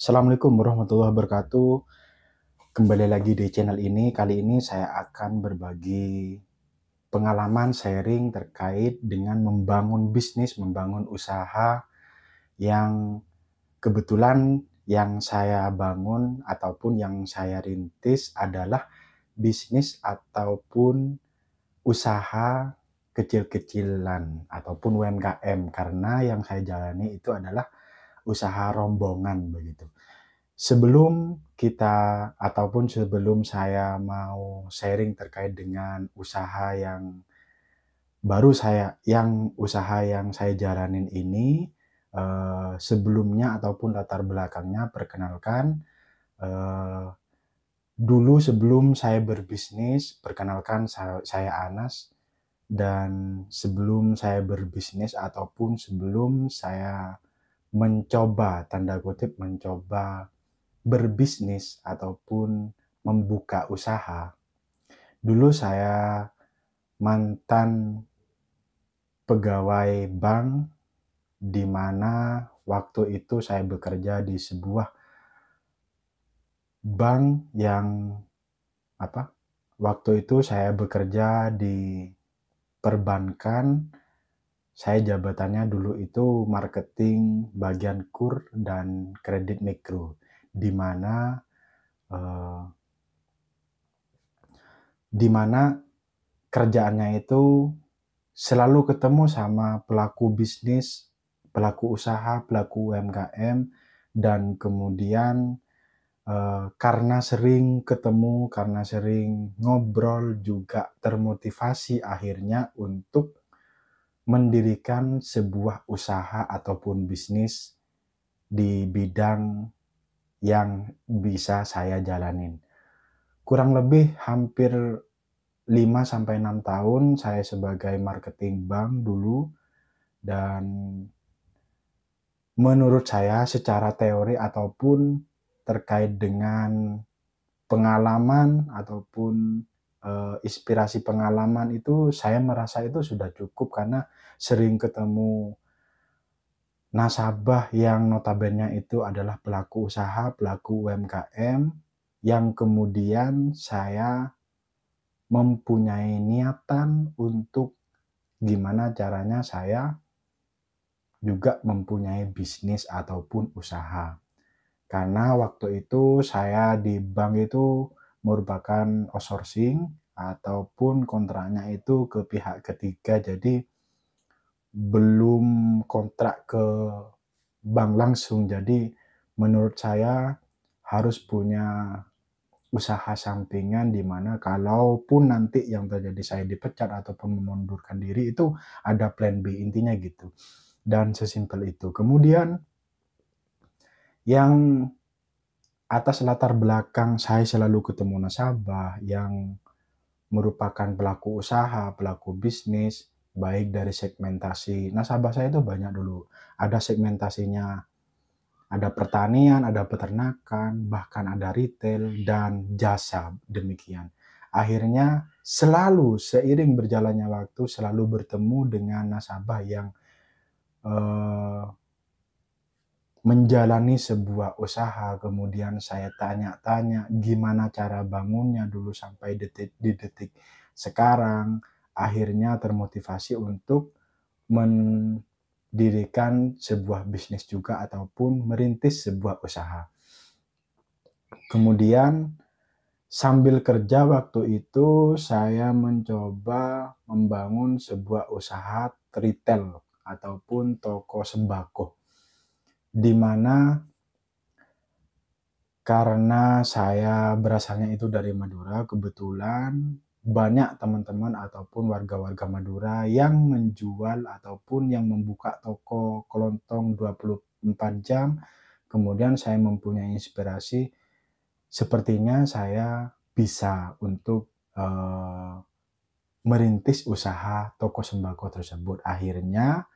Assalamualaikum warahmatullahi wabarakatuh. Kembali lagi di channel ini. Kali ini saya akan berbagi pengalaman sharing terkait dengan membangun bisnis, membangun usaha yang kebetulan yang saya bangun ataupun yang saya rintis adalah bisnis ataupun usaha kecil-kecilan ataupun UMKM, karena yang saya jalani itu adalah usaha rombongan begitu. Sebelum kita ataupun sebelum saya mau sharing terkait dengan usaha yang saya jalanin ini, sebelumnya ataupun latar belakangnya, perkenalkan, eee, dulu sebelum saya berbisnis, perkenalkan saya Anas, dan sebelum saya berbisnis ataupun sebelum saya mencoba, tanda kutip, mencoba berbisnis ataupun membuka usaha, dulu saya mantan pegawai bank, di mana waktu itu saya bekerja di sebuah bank yang waktu itu saya bekerja di perbankan. Saya jabatannya dulu itu marketing bagian KUR dan kredit mikro, di mana eh, di mana kerjaannya itu selalu ketemu sama pelaku bisnis, pelaku usaha, pelaku UMKM, dan kemudian karena sering ketemu, karena sering ngobrol, juga termotivasi akhirnya untuk mendirikan sebuah usaha ataupun bisnis di bidang yang bisa saya jalanin. Kurang lebih hampir 5 sampai 6 tahun saya sebagai marketing bank dulu, dan menurut saya secara teori ataupun terkait dengan pengalaman ataupun inspirasi pengalaman itu, saya merasa itu sudah cukup karena sering ketemu nasabah yang notabene itu adalah pelaku usaha, pelaku UMKM, yang kemudian saya mempunyai niatan untuk gimana caranya saya juga mempunyai bisnis ataupun usaha. Karena waktu itu saya di bank itu merupakan outsourcing ataupun kontraknya itu ke pihak ketiga, jadi belum kontrak ke bank langsung. Jadi menurut saya harus punya usaha sampingan, di mana kalaupun nanti yang terjadi saya dipecat ataupun mengundurkan diri, itu ada plan B, intinya gitu. Dan sesimpel itu. Kemudian yang atas latar belakang saya selalu ketemu nasabah yang merupakan pelaku usaha, pelaku bisnis, baik dari segmentasi nasabah saya itu banyak dulu. Ada segmentasinya, ada pertanian, ada peternakan, bahkan ada retail dan jasa, demikian. Akhirnya selalu seiring berjalannya waktu selalu bertemu dengan nasabah yang eh, menjalani sebuah usaha. Kemudian saya tanya-tanya gimana cara bangunnya dulu sampai di detik sekarang. Akhirnya termotivasi untuk mendirikan sebuah bisnis juga ataupun merintis sebuah usaha. Kemudian sambil kerja waktu itu saya mencoba membangun sebuah usaha retail ataupun toko sembako, di mana karena saya berasalnya itu dari Madura, kebetulan banyak teman-teman ataupun warga-warga Madura yang menjual ataupun yang membuka toko kelontong 24 jam. Kemudian saya mempunyai inspirasi, sepertinya saya bisa untuk merintis usaha toko sembako tersebut. Akhirnya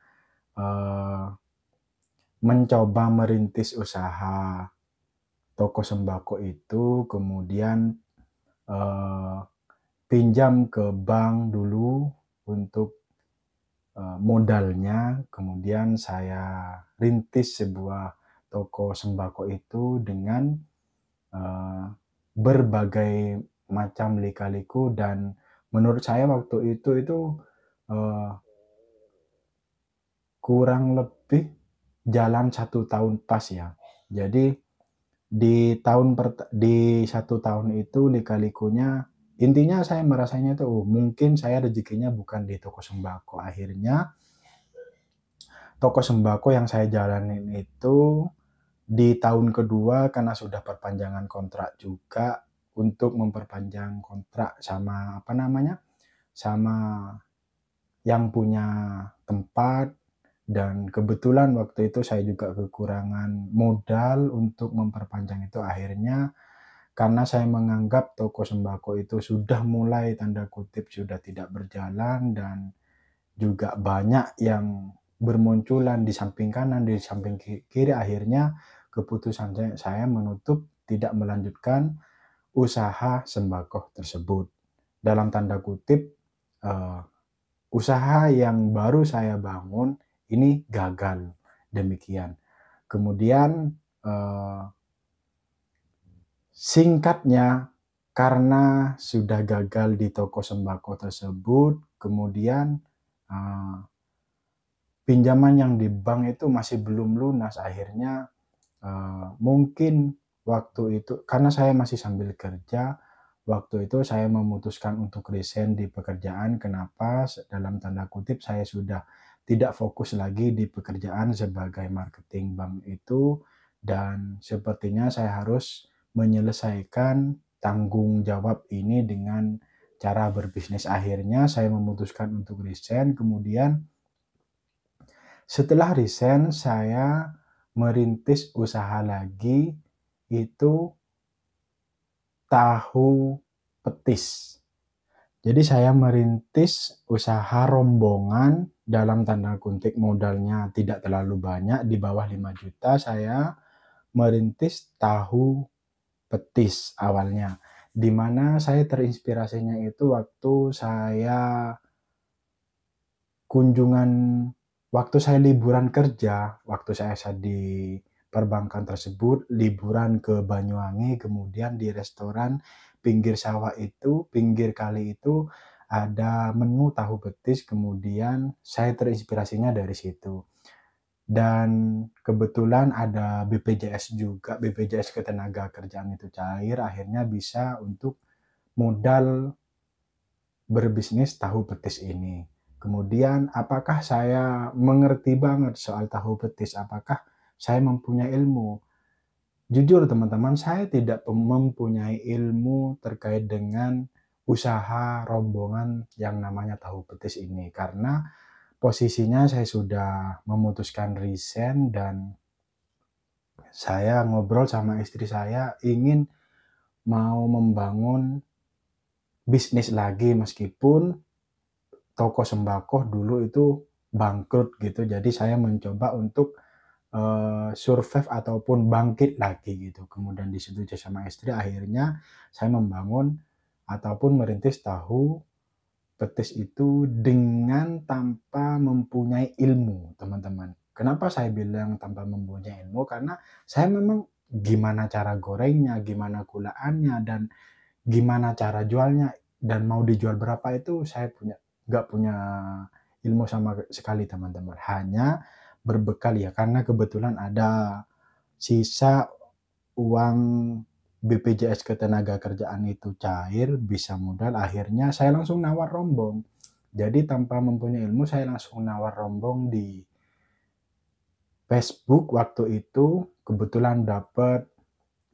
mencoba merintis usaha toko sembako itu, kemudian pinjam ke bank dulu untuk modalnya, kemudian saya rintis sebuah toko sembako itu dengan eh, berbagai macam lika-liku, dan menurut saya waktu itu eh, kurang lebih jalan 1 tahun pas ya. Jadi di 1 tahun itu lika-likunya, intinya saya merasanya itu, oh, mungkin saya rezekinya bukan di toko sembako. Akhirnya toko sembako yang saya jalanin itu di tahun kedua, karena sudah perpanjangan kontrak juga, untuk memperpanjang kontrak sama apa namanya, sama yang punya tempat. Dan kebetulan waktu itu saya juga kekurangan modal untuk memperpanjang itu. Akhirnya karena saya menganggap toko sembako itu sudah mulai tanda kutip sudah tidak berjalan, dan juga banyak yang bermunculan di samping kanan, di samping kiri, akhirnya keputusan saya menutup, tidak melanjutkan usaha sembako tersebut. Dalam tanda kutip, eh, usaha yang baru saya bangun ini gagal, demikian. Kemudian singkatnya, karena sudah gagal di toko sembako tersebut, kemudian pinjaman yang di bank itu masih belum lunas. Akhirnya mungkin waktu itu, karena saya masih sambil kerja, waktu itu saya memutuskan untuk resign di pekerjaan. Kenapa? Dalam tanda kutip, saya sudah tidak fokus lagi di pekerjaan sebagai marketing bank itu, dan sepertinya saya harus menyelesaikan tanggung jawab ini dengan cara berbisnis. Akhirnya saya memutuskan untuk resign. Kemudian setelah resign, saya merintis usaha lagi, itu tahu petis. Jadi saya merintis usaha rombongan, dalam tanda kutip modalnya tidak terlalu banyak, di bawah 5 juta saya merintis tahu petis awalnya. Di mana saya terinspirasinya itu waktu saya kunjungan, waktu saya liburan kerja, waktu saya di perbankan tersebut, liburan ke Banyuwangi, kemudian di restoran pinggir sawah itu, pinggir kali itu ada menu tahu petis, kemudian saya terinspirasinya dari situ. Dan kebetulan ada BPJS juga, BPJS Ketenagakerjaan itu cair, akhirnya bisa untuk modal berbisnis tahu petis ini. Kemudian apakah saya mengerti banget soal tahu petis? Apakah saya mempunyai ilmu? Jujur teman-teman, saya tidak mempunyai ilmu terkait dengan usaha rombongan yang namanya tahu petis ini. Karena posisinya saya sudah memutuskan resign, dan saya ngobrol sama istri saya ingin mau membangun bisnis lagi, meskipun toko sembako dulu itu bangkrut gitu. Jadi saya mencoba untuk survive ataupun bangkit lagi gitu. Kemudian disetujui sama istri, akhirnya saya membangun ataupun merintis tahu petis itu dengan tanpa mempunyai ilmu, teman-teman. Kenapa saya bilang tanpa mempunyai ilmu? Karena saya memang gimana cara gorengnya, gimana gulaannya, dan gimana cara jualnya, dan mau dijual berapa itu saya nggak punya ilmu sama sekali, teman-teman. Hanya berbekal ya, karena kebetulan ada sisa uang BPJS Ketenagakerjaan itu cair, bisa modal, akhirnya saya langsung nawar rombong. Jadi tanpa mempunyai ilmu, saya langsung nawar rombong di Facebook waktu itu, kebetulan dapat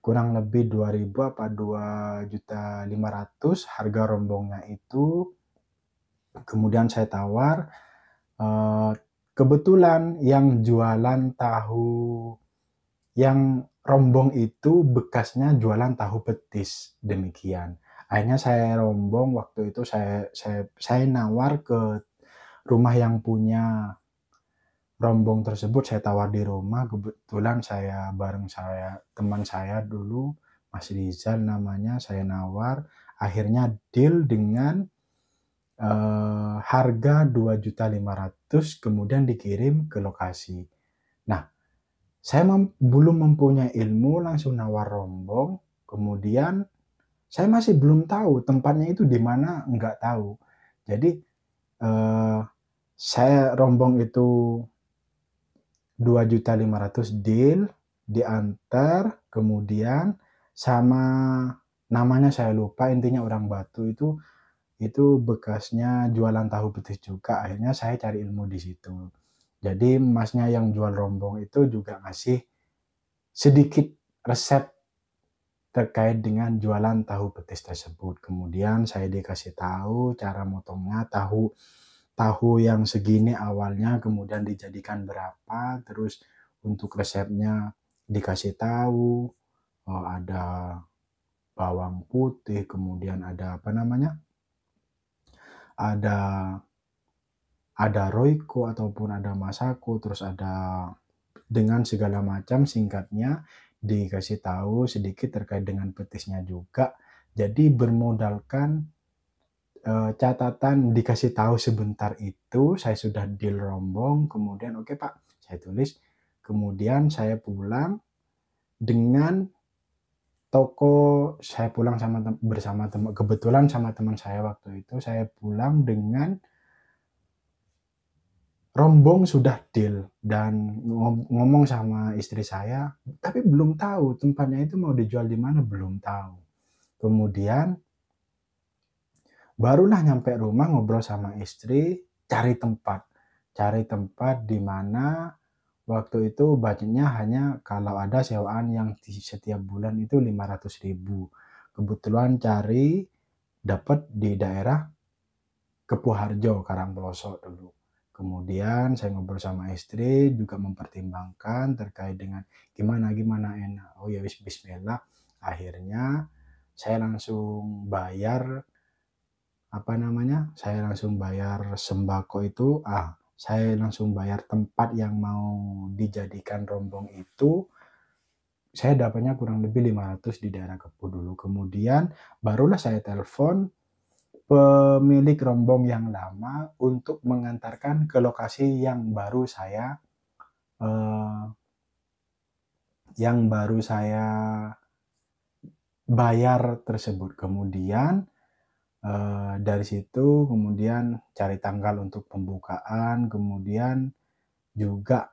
kurang lebih 2.000 apa 2.500.000 harga rombongnya itu. Kemudian saya tawar, kebetulan yang jualan tahu, yang rombong itu bekasnya jualan tahu petis, demikian. Akhirnya saya rombong waktu itu, saya nawar ke rumah yang punya rombong tersebut, saya tawar di rumah. Kebetulan teman saya dulu, Mas Rizal namanya, saya nawar, akhirnya deal dengan harga 2.500.000, kemudian dikirim ke lokasi. Nah, Saya belum mempunyai ilmu langsung nawar rombong, kemudian saya masih belum tahu tempatnya itu di mana, nggak tahu. Jadi, eee, saya rombong itu 2.500.000 deal, diantar, kemudian sama namanya saya lupa, intinya orang Batu itu bekasnya jualan tahu petis juga, akhirnya saya cari ilmu di situ. Jadi Masnya yang jual rombong itu juga ngasih sedikit resep terkait dengan jualan tahu petis tersebut. Kemudian saya dikasih tahu cara motongnya, tahu tahu yang segini awalnya, kemudian dijadikan berapa, terus untuk resepnya dikasih tahu, ada bawang putih, kemudian ada apa namanya, ada Royco ataupun ada Masako, terus ada dengan segala macam singkatnya, dikasih tahu sedikit terkait dengan petisnya juga. Jadi bermodalkan, catatan dikasih tahu sebentar itu, saya sudah deal rombong, kemudian, "Oke Pak," saya tulis, kemudian saya pulang dengan toko saya pulang sama bersama teman kebetulan sama teman saya waktu itu, saya pulang dengan rombong sudah deal dan ngomong sama istri saya, tapi belum tahu tempatnya itu mau dijual di mana, belum tahu. Kemudian barulah nyampe rumah ngobrol sama istri, cari tempat di mana waktu itu budgetnya hanya kalau ada sewaan yang di setiap bulan itu 500.000. Kebetulan cari dapat di daerah Kepuharjo, Karangploso dulu. Kemudian saya ngobrol sama istri juga mempertimbangkan terkait dengan gimana gimana enak. Oh ya wis bismillah. Akhirnya saya langsung bayar apa namanya? Saya langsung bayar sembako itu, saya langsung bayar tempat yang mau dijadikan rombong itu, saya dapatnya kurang lebih 500 di daerah Kepuh dulu. Kemudian barulah saya telepon pemilik rombong yang lama untuk mengantarkan ke lokasi eee, yang baru saya bayar tersebut. Kemudian, dari situ kemudian cari tanggal untuk pembukaan, kemudian juga,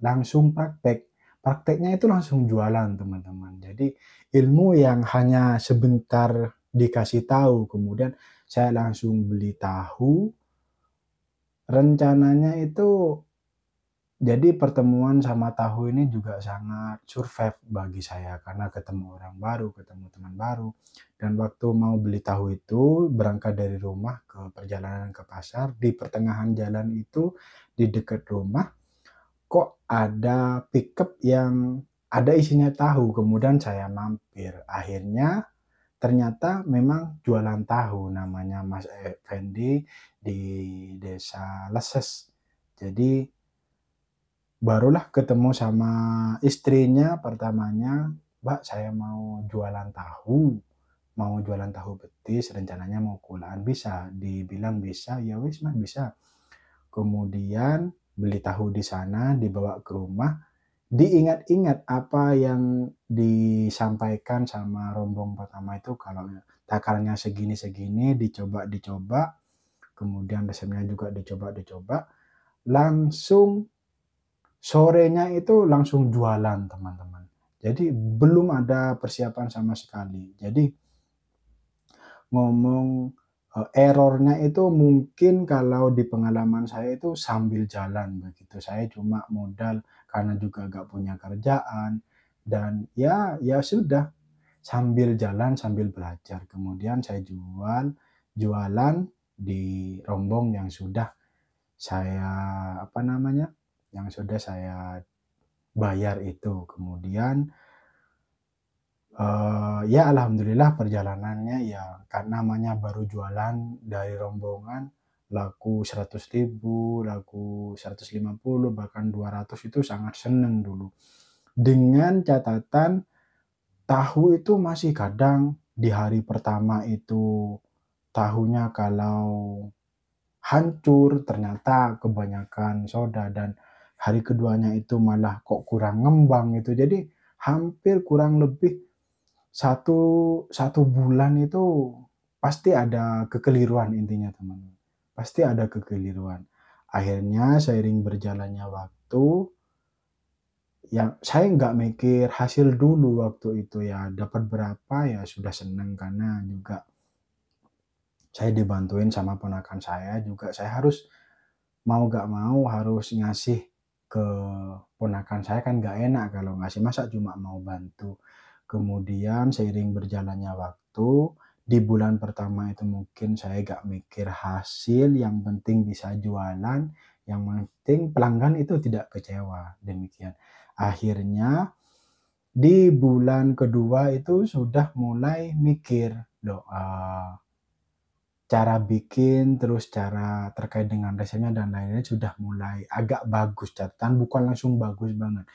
langsung praktek. Prakteknya itu langsung jualan, teman-teman. Jadi ilmu yang hanya sebentar dikasih tahu, kemudian saya langsung beli tahu, rencananya itu jadi pertemuan sama tahu ini juga sangat survive bagi saya karena ketemu orang baru, ketemu teman baru, dan waktu mau beli tahu itu berangkat dari rumah ke perjalanan ke pasar, di pertengahan jalan itu di dekat rumah kok ada pickup yang ada isinya tahu, kemudian saya mampir. Akhirnya ternyata memang jualan tahu, namanya Mas Effendi di Desa Leses. Jadi barulah ketemu sama istrinya pertamanya, "Mbak, saya mau jualan tahu petis, rencananya mau kulaan, bisa?" Dibilang bisa, "Ya wis Mas, bisa." Kemudian beli tahu di sana, dibawa ke rumah, diingat-ingat apa yang disampaikan sama rombong pertama itu kalau takalnya segini-segini, dicoba-dicoba, kemudian resepnya juga dicoba-dicoba, langsung sorenya itu langsung jualan, teman-teman. Jadi belum ada persiapan sama sekali. Jadi ngomong, error-nya itu mungkin kalau di pengalaman saya itu sambil jalan begitu. Saya cuma modal karena juga nggak punya kerjaan dan ya sudah sambil jalan, sambil belajar. Kemudian saya jualan di rombong yang sudah saya apa namanya, yang sudah saya bayar itu. Kemudian, ya alhamdulillah perjalanannya ya karena namanya baru jualan dari rombongan laku 100.000, laku 150, bahkan 200 itu sangat seneng dulu. Dengan catatan tahu itu masih kadang di hari pertama itu tahunya kalau hancur ternyata kebanyakan soda dan hari keduanya itu malah kok kurang ngembang itu. Jadi hampir kurang lebih satu satu bulan itu pasti ada kekeliruan intinya teman-teman, pasti ada kekeliruan. Akhirnya seiring berjalannya waktu, yang saya nggak mikir hasil dulu waktu itu ya, dapat berapa ya sudah senang karena juga saya dibantuin sama ponakan saya juga, saya harus mau nggak mau harus ngasih ke ponakan saya, kan nggak enak kalau ngasih, masa cuma mau bantu. Kemudian seiring berjalannya waktu, di bulan pertama itu mungkin saya nggak mikir hasil, yang penting bisa jualan, yang penting pelanggan itu tidak kecewa, demikian. Akhirnya di bulan kedua itu sudah mulai mikir, loh, cara bikin, terus cara terkait dengan resepnya dan lain-lain sudah mulai agak bagus, catatan bukan langsung bagus banget.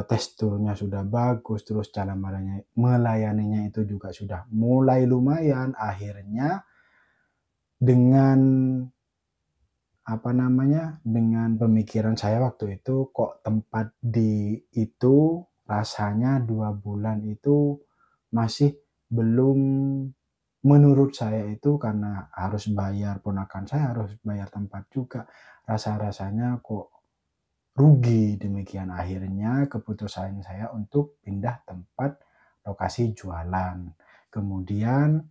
Teksturnya sudah bagus, terus cara melayaninya itu juga sudah mulai lumayan. Akhirnya dengan, apa namanya, dengan pemikiran saya waktu itu, kok tempat di itu rasanya 2 bulan itu masih belum, menurut saya itu karena harus bayar ponakan saya, harus bayar tempat juga, rasa-rasanya kok rugi, demikian. Akhirnya keputusan saya untuk pindah tempat lokasi jualan. Kemudian,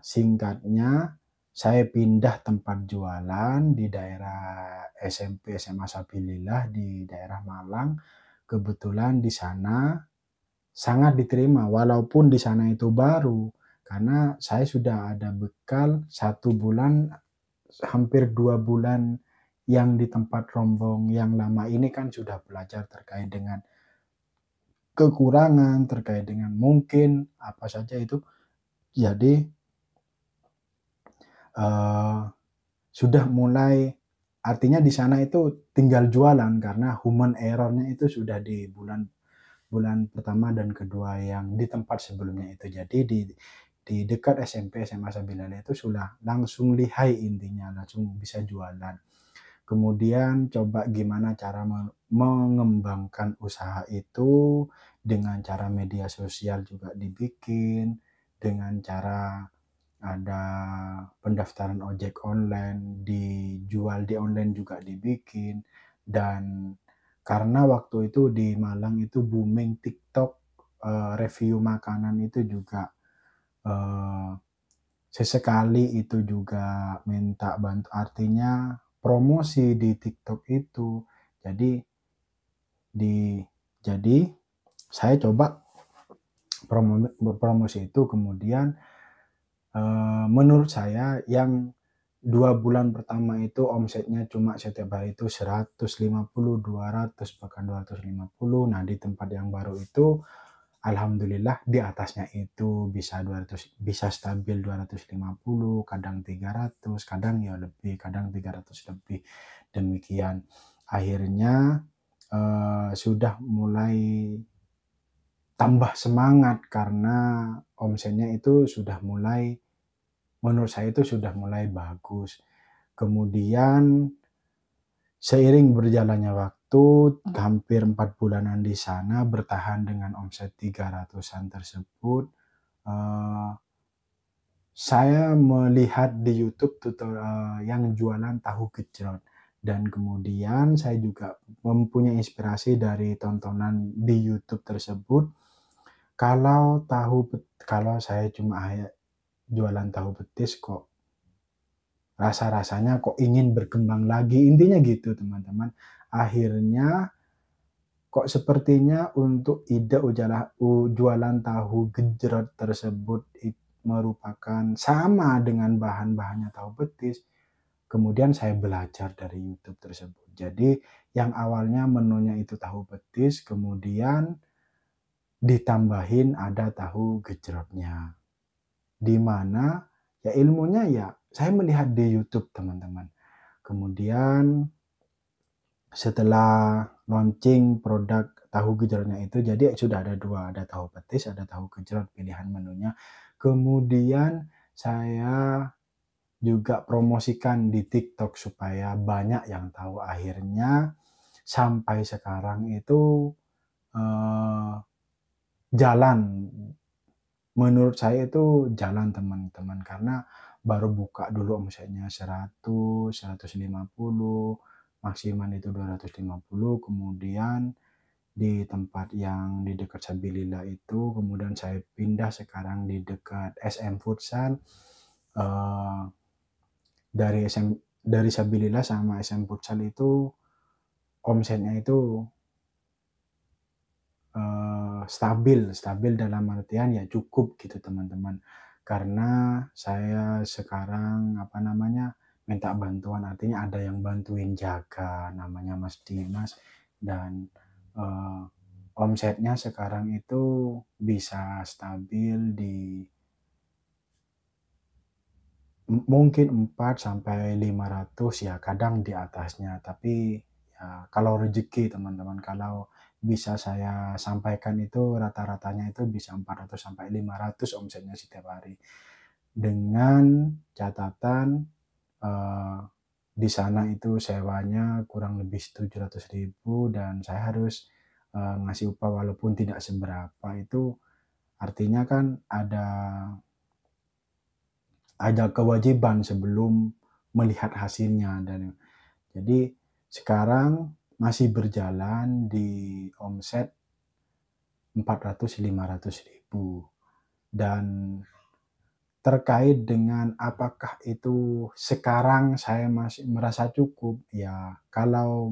singkatnya saya pindah tempat jualan di daerah SMP SMA Sabilillah di daerah Malang. Kebetulan di sana sangat diterima walaupun di sana itu baru, karena saya sudah ada bekal 1 bulan, hampir 2 bulan yang di tempat rombong yang lama ini kan sudah belajar terkait dengan kekurangan, terkait dengan mungkin apa saja itu. Jadi, eee, sudah mulai, artinya di sana itu tinggal jualan karena human error-nya itu sudah di bulan bulan pertama dan kedua yang di tempat sebelumnya itu. Jadi di dekat SMP SMA Sambilan itu sudah langsung lihai intinya, langsung bisa jualan. Kemudian coba gimana cara mengembangkan usaha itu, dengan cara media sosial juga dibikin, dengan cara ada pendaftaran ojek online, dijual di online juga dibikin, dan karena waktu itu di Malang itu booming TikTok, review makanan itu juga, eee, sesekali itu juga minta artinya promosi di TikTok itu. Jadi di jadi saya coba berpromosi itu, kemudian, menurut saya yang 2 bulan pertama itu omsetnya cuma setiap hari itu 150, 200, bahkan 250. Nah, di tempat yang baru itu alhamdulillah di atasnya itu bisa 200, bisa stabil 250, kadang 300, kadang ya lebih, kadang 300 lebih, demikian. Akhirnya, sudah mulai tambah semangat karena omsetnya itu sudah mulai, menurut saya itu sudah mulai bagus. Kemudian seiring berjalannya waktu, hampir 4 bulanan di sana bertahan dengan omset 300-an tersebut, eee, saya melihat di YouTube yang jualan tahu gejrot, dan kemudian saya juga mempunyai inspirasi dari tontonan di YouTube tersebut, kalau saya cuma jualan tahu petis kok rasa-rasanya kok ingin berkembang lagi, intinya gitu teman-teman. Akhirnya kok sepertinya untuk ide jualan tahu gejrot tersebut merupakan sama dengan bahan-bahannya tahu petis, kemudian saya belajar dari YouTube tersebut. Jadi yang awalnya menunya itu tahu petis, kemudian ditambahin ada tahu gejrotnya. Di mana ya ilmunya ya saya melihat di YouTube teman-teman. Kemudian setelah launching produk tahu gejrotnya itu, jadi sudah ada 2, ada tahu petis, ada tahu gejrot pilihan menunya. Kemudian saya juga promosikan di TikTok supaya banyak yang tahu. Akhirnya sampai sekarang itu, eee, jalan. Menurut saya itu jalan teman-teman, karena baru buka dulu omsetnya 100, 150, maksimal itu 250, kemudian di tempat yang di dekat Sabilillah itu, kemudian saya pindah sekarang di dekat SM Futsal, eee, dari Sabilillah sama SM Futsal itu omsetnya itu, stabil stabil dalam artian ya cukup gitu teman-teman. Karena saya sekarang, apa namanya, minta bantuan, artinya ada yang bantuin jaga, namanya Mas Dimas, dan, eee, omsetnya sekarang itu bisa stabil di mungkin 4 sampai 500 ya, kadang di atasnya. Tapi ya kalau rezeki teman-teman, kalau bisa saya sampaikan itu rata-ratanya itu bisa 400 sampai 500 omsetnya setiap hari. Dengan catatan, eee, di sana itu sewanya kurang lebih 700.000 dan saya harus, ngasih upah walaupun tidak seberapa. Itu artinya kan ada kewajiban sebelum melihat hasilnya, dan jadi sekarang masih berjalan di omset 400.000-500.000. Dan terkait dengan apakah itu sekarang saya masih merasa cukup, ya kalau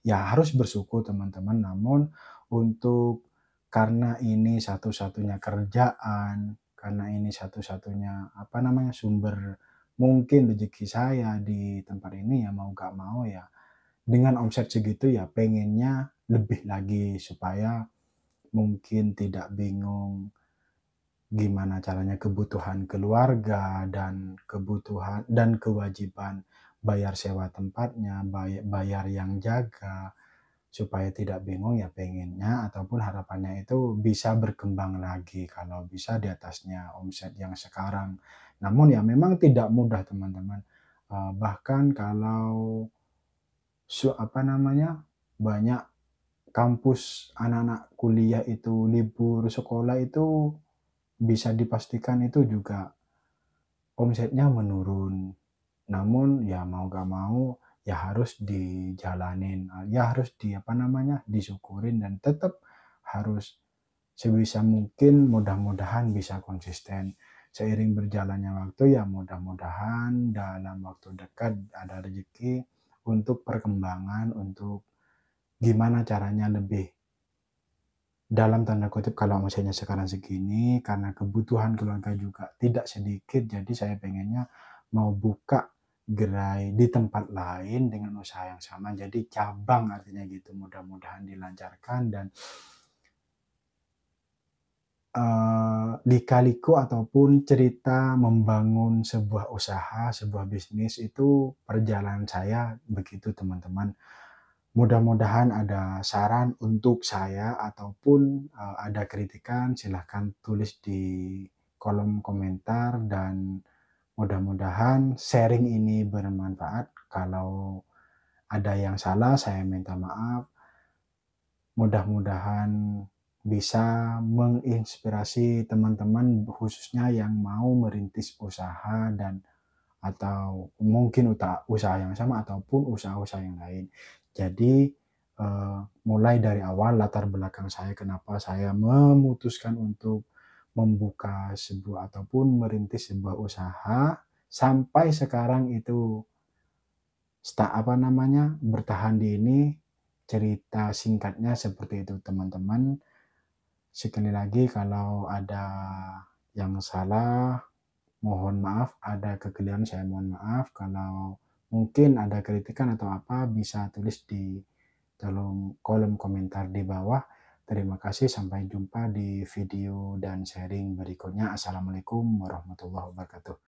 ya harus bersyukur teman-teman, namun untuk karena ini satu-satunya kerjaan, karena ini satu-satunya, apa namanya, sumber mungkin rezeki saya di tempat ini, ya mau gak mau ya dengan omset segitu ya pengennya lebih lagi supaya mungkin tidak bingung gimana caranya kebutuhan keluarga dan kebutuhan dan kewajiban bayar sewa tempatnya, bayar yang jaga, supaya tidak bingung ya pengennya ataupun harapannya itu bisa berkembang lagi kalau bisa di atasnya omset yang sekarang. Namun ya memang tidak mudah teman-teman, bahkan kalau apa namanya, banyak kampus anak-anak kuliah itu libur sekolah itu bisa dipastikan itu juga omsetnya menurun. Namun ya mau gak mau ya harus dijalanin, ya harus apa namanya, disyukurin dan tetap harus sebisa mungkin mudah-mudahan bisa konsisten. Seiring berjalannya waktu ya mudah-mudahan dalam waktu dekat ada rezeki untuk perkembangan, untuk gimana caranya lebih dalam tanda kutip, kalau omsetnya sekarang segini, karena kebutuhan keluarga juga tidak sedikit, jadi saya pengennya mau buka gerai di tempat lain dengan usaha yang sama, jadi cabang artinya gitu. Mudah-mudahan dilancarkan dan, lika-liku ataupun cerita membangun sebuah usaha, sebuah bisnis itu perjalanan saya begitu teman-teman. Mudah-mudahan ada saran untuk saya ataupun, ada kritikan silahkan tulis di kolom komentar, dan mudah-mudahan sharing ini bermanfaat. Kalau ada yang salah saya minta maaf. Mudah-mudahan bisa menginspirasi teman-teman khususnya yang mau merintis usaha dan atau mungkin usaha yang sama ataupun usaha-usaha yang lain. Jadi, mulai dari awal latar belakang saya kenapa saya memutuskan untuk membuka sebuah ataupun merintis sebuah usaha, sampai sekarang itu apa namanya, bertahan di ini, cerita singkatnya seperti itu teman-teman. Sekali lagi kalau ada yang salah mohon maaf, ada kekeliruan saya mohon maaf. Kalau mungkin ada kritikan atau apa bisa tulis di kolom komentar di bawah. Terima kasih, sampai jumpa di video dan sharing berikutnya. Assalamualaikum warahmatullahi wabarakatuh.